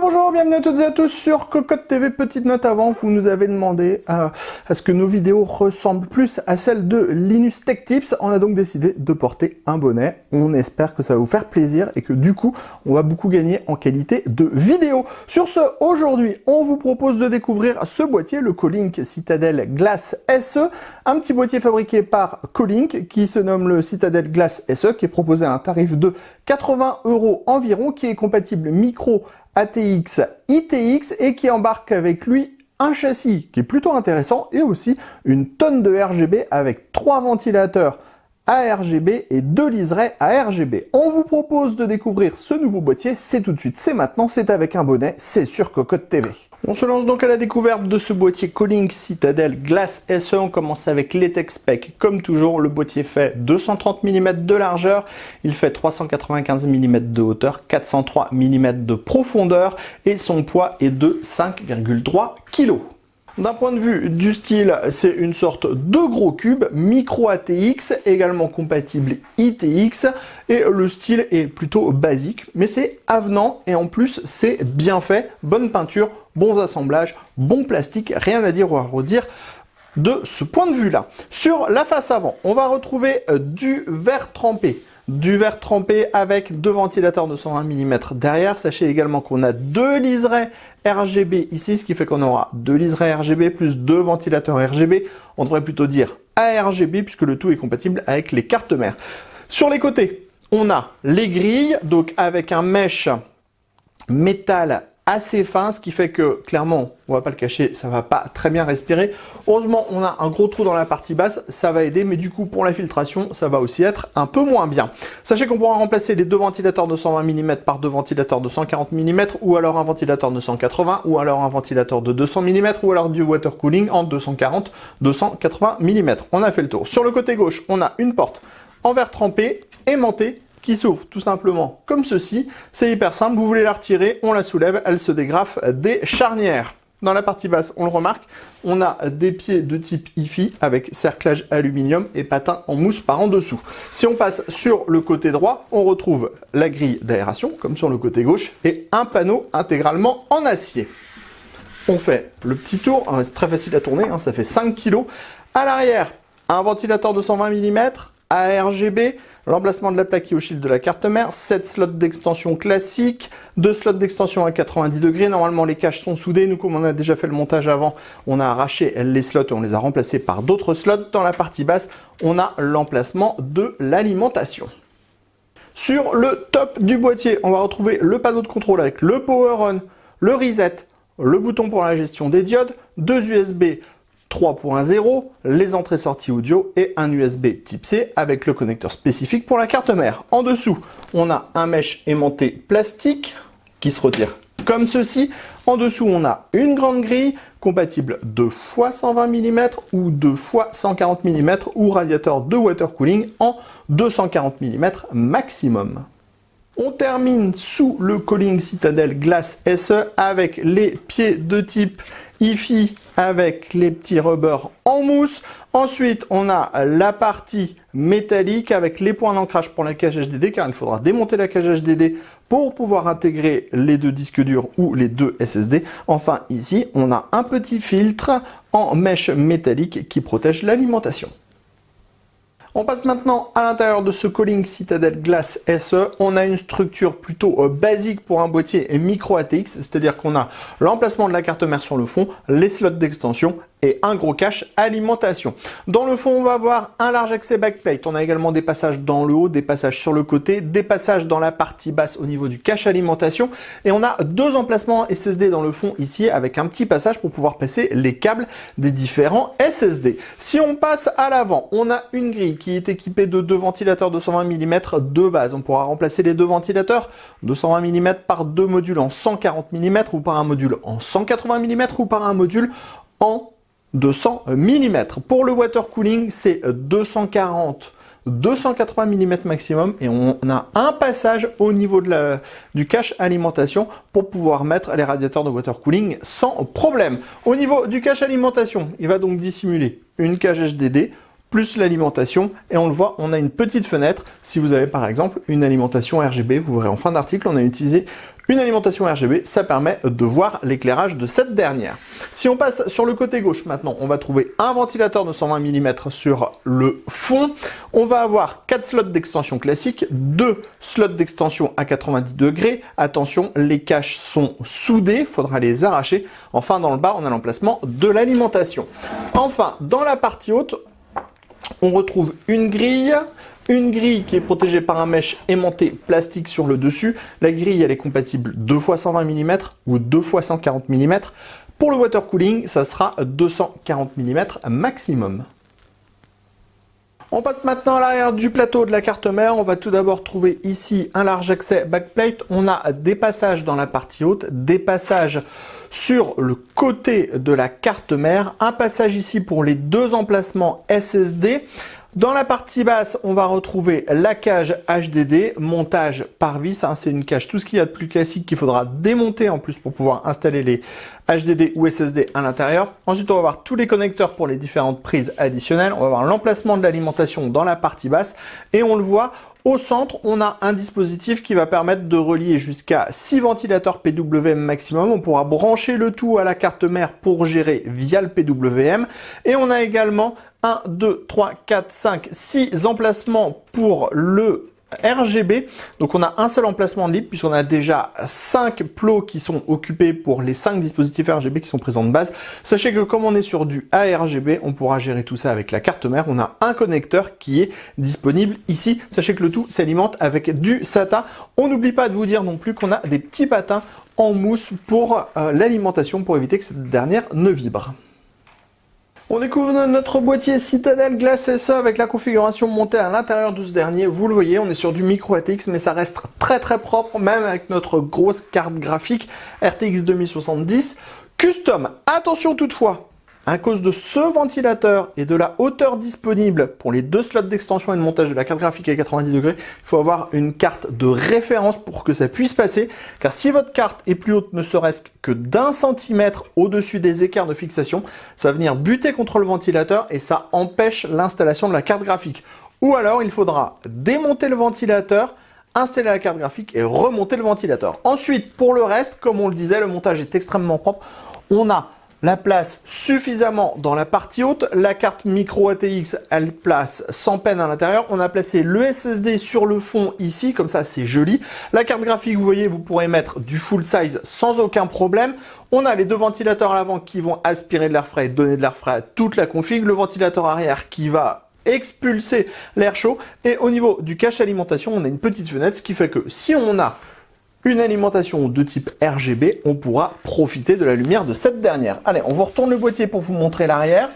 Bonjour, bonjour, bienvenue à toutes et à tous sur Cocotte TV. Petite note avant, vous nous avez demandé à ce que nos vidéos ressemblent plus à celles de Linus Tech Tips. On a donc décidé de porter un bonnet. On espère que ça va vous faire plaisir et que du coup, on va beaucoup gagner en qualité de vidéo. Sur ce, aujourd'hui, on vous propose de découvrir ce boîtier, le Colink Citadel Glass SE. Un petit boîtier fabriqué par Colink qui se nomme le Citadel Glass SE, qui est proposé à un tarif de 80 € environ, qui est compatible micro ATX, ITX et qui embarque avec lui un châssis qui est plutôt intéressant et aussi une tonne de RGB avec 3 ventilateurs ARGB et 2 liserés ARGB. On vous propose de découvrir ce nouveau boîtier, c'est tout de suite, c'est maintenant, c'est avec un bonnet, c'est sur Cocotte TV. On se lance donc à la découverte de ce boîtier Colink Citadel Glass SE. On commence avec les tech specs. Comme toujours, le boîtier fait 230 mm de largeur, il fait 395 mm de hauteur, 403 mm de profondeur et son poids est de 5,3 kg. D'un point de vue du style, c'est une sorte de gros cube, micro ATX, également compatible ITX, et le style est plutôt basique, mais c'est avenant, et en plus c'est bien fait, bonne peinture, bons assemblages, bon plastique, rien à dire ou à redire de ce point de vue-là. Sur la face avant, on va retrouver du verre trempé. Du verre trempé avec 2 ventilateurs de 120 mm derrière. Sachez également qu'on a 2 liserés RGB ici, ce qui fait qu'on aura 2 liserés RGB plus 2 ventilateurs RGB. On devrait plutôt dire ARGB puisque le tout est compatible avec les cartes mères. Sur les côtés, on a les grilles, donc avec un mesh métal assez fin, ce qui fait que clairement, on va pas le cacher, ça va pas très bien respirer. Heureusement, on a un gros trou dans la partie basse, ça va aider, mais du coup, pour la filtration, ça va aussi être un peu moins bien. Sachez qu'on pourra remplacer les 2 ventilateurs de 120 mm par 2 ventilateurs de 140 mm, ou alors un ventilateur de 180, ou alors un ventilateur de 200 mm, ou alors du water cooling en 240-280 mm. On a fait le tour. Sur le côté gauche, on a une porte en verre trempé, aimantée, qui s'ouvre tout simplement comme ceci. C'est hyper simple, vous voulez la retirer, on la soulève, elle se dégrafe des charnières. Dans la partie basse, on le remarque, on a des pieds de type IFI avec cerclage aluminium et patins en mousse par en dessous. Si on passe sur le côté droit, on retrouve la grille d'aération, comme sur le côté gauche, et un panneau intégralement en acier. On fait le petit tour, c'est très facile à tourner, ça fait 5 kg. À l'arrière, un ventilateur de 120 mm, ARGB, l'emplacement de la plaque qui oscille de la carte mère, 7 slots d'extension classiques, 2 slots d'extension à 90 degrés. Normalement, les caches sont soudées. Nous, comme on a déjà fait le montage avant, on a arraché les slots et on les a remplacés par d'autres slots. Dans la partie basse, on a l'emplacement de l'alimentation. Sur le top du boîtier, on va retrouver le panneau de contrôle avec le power on, le reset, le bouton pour la gestion des diodes, 2 USB 3.0, les entrées-sorties audio et un USB type C avec le connecteur spécifique pour la carte mère. En dessous, on a un mesh aimanté plastique qui se retire comme ceci. En dessous, on a une grande grille compatible 2 x 120 mm ou 2 x 140 mm ou radiateur de water cooling en 240 mm maximum. On termine sous le Colink Citadel Glass SE avec les pieds de type IFI avec les petits rubbers en mousse. Ensuite, on a la partie métallique avec les points d'ancrage pour la cage HDD, car il faudra démonter la cage HDD pour pouvoir intégrer les 2 disques durs ou les 2 SSD. Enfin, ici, on a un petit filtre en mèche métallique qui protège l'alimentation. On passe maintenant à l'intérieur de ce Colink Citadel Glass SE. On a une structure plutôt basique pour un boîtier micro ATX, c'est-à-dire qu'on a l'emplacement de la carte mère sur le fond, les slots d'extension et un gros cache alimentation. Dans le fond, on va avoir un large accès backplate. On a également des passages dans le haut, des passages sur le côté, des passages dans la partie basse au niveau du cache alimentation. Et on a 2 emplacements SSD dans le fond ici avec un petit passage pour pouvoir passer les câbles des différents SSD. Si on passe à l'avant, on a une grille qui est équipée de 2 ventilateurs de 120 mm de base. On pourra remplacer les 2 ventilateurs de 120 mm par 2 modules en 140 mm ou par un module en 180 mm ou par un module en 200 mm. Pour le water cooling, c'est 240, 280 mm maximum et on a un passage au niveau de du cache alimentation pour pouvoir mettre les radiateurs de water cooling sans problème. Au niveau du cache alimentation, il va donc dissimuler une cage HDD plus l'alimentation et on le voit, on a une petite fenêtre. Si vous avez par exemple une alimentation RGB, vous verrez en fin d'article, on a utilisé Une alimentation RGB, ça permet de voir l'éclairage de cette dernière. Si on passe sur le côté gauche maintenant, on va trouver un ventilateur de 120 mm sur le fond. On va avoir 4 slots d'extension classique, 2 slots d'extension à 90 degrés. Attention, les caches sont soudées, il faudra les arracher. Enfin, dans le bas, on a l'emplacement de l'alimentation. Enfin, dans la partie haute, on retrouve une grille qui est protégée par un mèche aimanté plastique sur le dessus. La grille, elle est compatible 2x120 mm ou 2x140 mm. Pour le water cooling, ça sera 240 mm maximum. On passe maintenant à l'arrière du plateau de la carte mère. On va tout d'abord trouver ici un large accès backplate. On a des passages dans la partie haute, des passages sur le côté de la carte mère, un passage ici pour les 2 emplacements SSD. Dans la partie basse, on va retrouver la cage HDD, montage par vis. C'est une cage, tout ce qu'il y a de plus classique qu'il faudra démonter en plus pour pouvoir installer les HDD ou SSD à l'intérieur. Ensuite, on va voir tous les connecteurs pour les différentes prises additionnelles. On va voir l'emplacement de l'alimentation dans la partie basse. Et on le voit, au centre, on a un dispositif qui va permettre de relier jusqu'à 6 ventilateurs PWM maximum. On pourra brancher le tout à la carte mère pour gérer via le PWM. Et on a également 1, 2, 3, 4, 5, 6 emplacements pour le RGB. Donc on a un seul emplacement de libre puisqu'on a déjà 5 plots qui sont occupés pour les 5 dispositifs RGB qui sont présents de base. Sachez que comme on est sur du ARGB, on pourra gérer tout ça avec la carte mère. On a un connecteur qui est disponible ici. Sachez que le tout s'alimente avec du SATA. On n'oublie pas de vous dire non plus qu'on a des petits patins en mousse pour l'alimentation pour éviter que cette dernière ne vibre. On découvre notre boîtier Citadel Glass SE avec la configuration montée à l'intérieur de ce dernier. Vous le voyez, on est sur du micro ATX, mais ça reste très propre, même avec notre grosse carte graphique RTX 2070 custom. Attention toutefois, à cause de ce ventilateur et de la hauteur disponible pour les 2 slots d'extension et de montage de la carte graphique à 90 degrés, il faut avoir une carte de référence pour que ça puisse passer. Car si votre carte est plus haute, ne serait-ce que d'1 centimètre au-dessus des écarts de fixation, ça va venir buter contre le ventilateur et ça empêche l'installation de la carte graphique. Ou alors, il faudra démonter le ventilateur, installer la carte graphique et remonter le ventilateur. Ensuite, pour le reste, comme on le disait, le montage est extrêmement propre. On a la place suffisamment dans la partie haute. La carte micro ATX, elle place sans peine à l'intérieur. On a placé le SSD sur le fond ici, comme ça c'est joli. La carte graphique, vous voyez, vous pourrez mettre du full size sans aucun problème. On a les 2 ventilateurs à l'avant qui vont aspirer de l'air frais et donner de l'air frais à toute la config. Le ventilateur arrière qui va expulser l'air chaud. Et au niveau du cache alimentation, on a une petite fenêtre, ce qui fait que si on a une alimentation de type RGB, on pourra profiter de la lumière de cette dernière. Allez, on vous retourne le boîtier pour vous montrer l'arrière.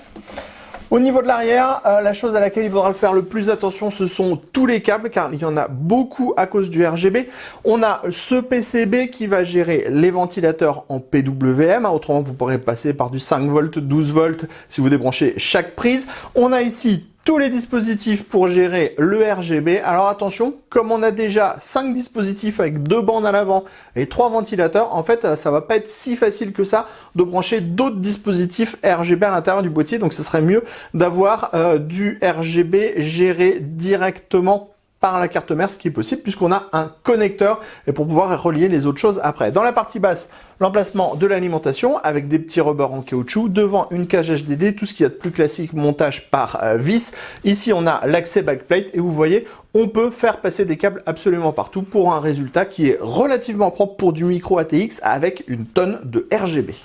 Au niveau de l'arrière, la chose à laquelle il faudra faire le plus attention, ce sont tous les câbles, car il y en a beaucoup à cause du RGB. On a ce PCB qui va gérer les ventilateurs en PWM, autrement vous pourrez passer par du 5 volts, 12 volts si vous débranchez chaque prise. On a ici tous les dispositifs pour gérer le RGB. Alors attention, comme on a déjà 5 dispositifs avec 2 bandes à l'avant et 3 ventilateurs, en fait, ça va pas être si facile que ça de brancher d'autres dispositifs RGB à l'intérieur du boîtier. Donc, ce serait mieux d'avoir du RGB géré directement par la carte mère, ce qui est possible puisqu'on a un connecteur et pour pouvoir relier les autres choses après. Dans la partie basse, l'emplacement de l'alimentation avec des petits rubbers en caoutchouc, devant une cage HDD, tout ce qu'il y a de plus classique, montage par vis. Ici, on a l'accès backplate et vous voyez, on peut faire passer des câbles absolument partout pour un résultat qui est relativement propre pour du micro ATX avec une tonne de RGB.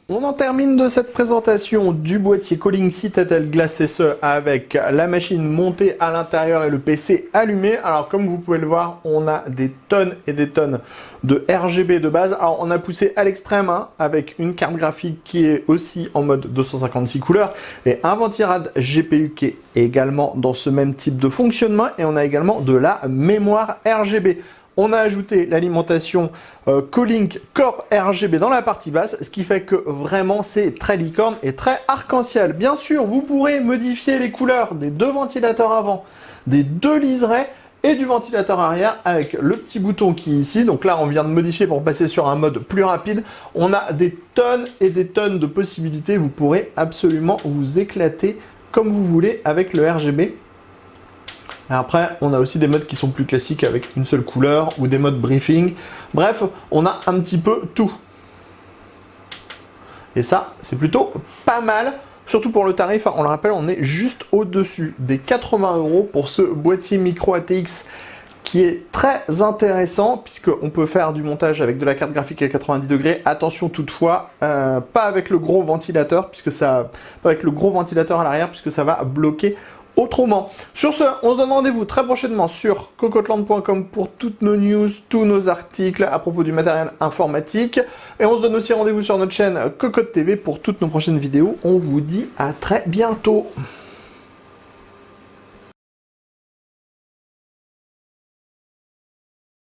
On en termine de cette présentation du boîtier Calling Citadel Glass SE avec la machine montée à l'intérieur et le PC allumé. Alors comme vous pouvez le voir, on a des tonnes et des tonnes de RGB de base. Alors on a poussé à l'extrême avec une carte graphique qui est aussi en mode 256 couleurs et un Ventirad GPU qui est également dans ce même type de fonctionnement et on a également de la mémoire RGB. On a ajouté l'alimentation Calling Core RGB dans la partie basse, ce qui fait que vraiment c'est très licorne et très arc-en-ciel. Bien sûr, vous pourrez modifier les couleurs des 2 ventilateurs avant, des 2 liserés et du ventilateur arrière avec le petit bouton qui est ici. Donc là, on vient de modifier pour passer sur un mode plus rapide. On a des tonnes et des tonnes de possibilités. Vous pourrez absolument vous éclater comme vous voulez avec le RGB. Et après, on a aussi des modes qui sont plus classiques avec une seule couleur ou des modes briefing. Bref, on a un petit peu tout. Et ça, c'est plutôt pas mal. Surtout pour le tarif, on le rappelle, on est juste au-dessus des 80 € pour ce boîtier micro ATX qui est très intéressant puisqu'on peut faire du montage avec de la carte graphique à 90 degrés. Attention toutefois, pas avec le gros ventilateur à l'arrière puisque ça va bloquer autrement. Sur ce, on se donne rendez-vous très prochainement sur cocotland.com pour toutes nos news, tous nos articles à propos du matériel informatique. Et on se donne aussi rendez-vous sur notre chaîne Cocotte TV pour toutes nos prochaines vidéos. On vous dit à très bientôt.